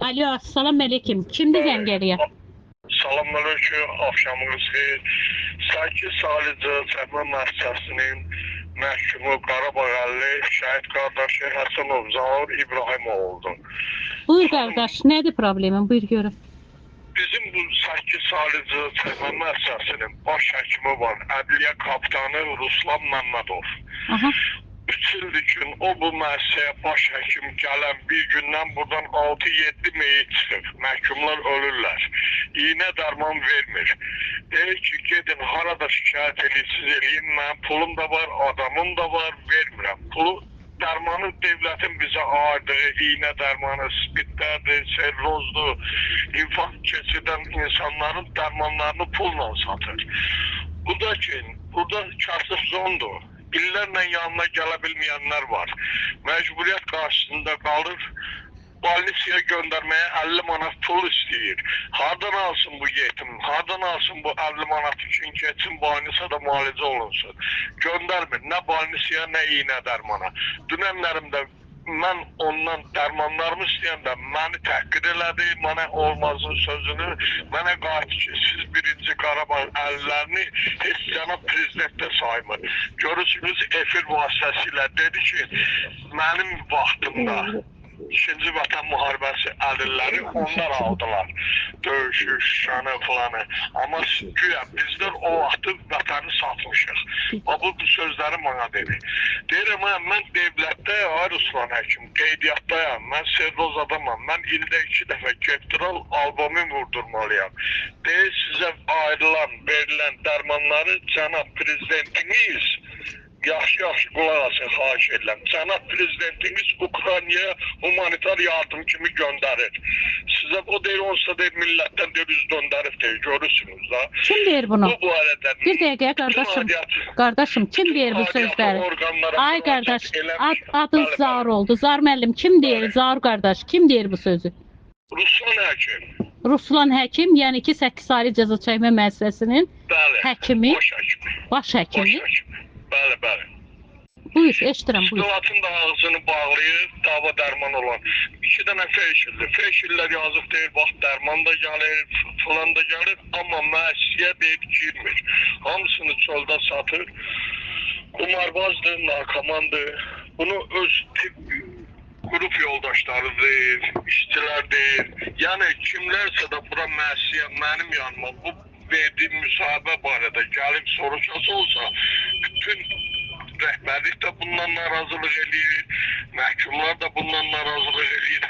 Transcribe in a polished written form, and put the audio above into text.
Alo, assalamu aleyküm. Kimdir zəng eləyən? Salamünaleyküm, akşamınız xeyir. 8 saylı Cəzbə Məhkəməsinin məhkumu Qarabağlı şəhid qardaşı Həsənov Zaur İbrahimoğlu'dur. Buyur qardaş, nədir problemin? Buyur görüm. Bizim bu 8 saylı Cəzbə Məhkəməsinin baş həkimi var, Ədliyyə kapitanı Ruslan Məmmədov. Aha. 3 ildir ki, o bu müəssisəyə baş həkim gələn bir gündən buradan 6-7 meyit çıxır. Məhkumlar ölürlər. İğnə dərman vermir. Deyir ki, gedin harada şikayət edirsiniz eləyin. Mənim pulum da var, adamım da var, vermirəm. Pulu dərmanı devlətin bizə ayırdığı iğnə dərmanı, spitlərdir, serrozdur, infarkt keçirdən insanların dərmanlarını pulla satır. Bu da ki, burada kasıb zondur. İllərlə yanına gələ bilməyənlər var. Məcburiyyət qarşısında qalır, balnisiyaya göndərməyə 50 manat pul istəyir. Hardan alsın bu yetim? Hardan alsın bu 50 manat üçün geçsin balnisiyada müalicə olunsun? Göndərmir. Nə balnisiyaya, nə iğnə dərmana. Dünənlərimdə mən ondan dərmanlarımı istəyəndə məni təhqir elədi, mənə olmazın sözünü, mənə qayıtdı ki, siz birinci Qarabağ əllərini heç cənab prezident də saymır. Görürsünüz, efir vasitəsilə dedi ki, mənim vaxtımda İkinci Vətən müharibəsi əlilləri onlar aldılar. Döyüşü, şanı falanı. Amma güya bizlər o vaxtı vətəni satmışıq. Bu sözləri bana dedi. Deyirəm, mən devlətdə, Ruslan həkim, qeydiyyatdayam, mən servoz adamam, mən ildə 2 dəfə Keptral albomu vurdurmalıyam. Deyir, sizə ayrılan, verilən dərmanları cənab prezidentiniz yaxşı qulaq asın, xahiş edirəm. Cənab prezidentiniz Ukraynaya humanitar yardım kimi göndərir. Sizə o deyir, olsa deyir, millətdən deyir, üz döndərib deyir, görürsünüz da. Kim deyir bunu? Bu barədə Bir dəqiqə qardaşım. Qardaşım, kim deyir bu sözləri? Ay qardaş, adı Zar oldu. Zar müəllim, kim deyir? Zar qardaş, kim deyir bu sözü? Ruslan həkim. Ruslan həkim, yəni ki 8 saylı cəza çəkmə müəssisəsinin həkimi, Baş həkimi. baş həkimi. Baş həkimi. Bəli, bəli. Buyur, eşidirəm, buyur. Stovatın da ağzını bağlayır, dava dərman olan. 2 dənə feşildir. Feşillər yazıq deyir, bax dərman da gəlir, falan da gəlir, amma müəssisəyə deyir, girmir. Hamısını çöldə satır. Qumarbazdır, narkomandır. Bunu öz qrup yoldaşlarıdır, işçilərdir. Yəni kimlərsə də bura müəssisəyə, mənim yanıma bu verdiyim müsahibə barədə gəlib soruşası olsa, bütün rəhbərlik də bundan narazılıq eləyir, məhkumlar da bundan narazılıq eləyir.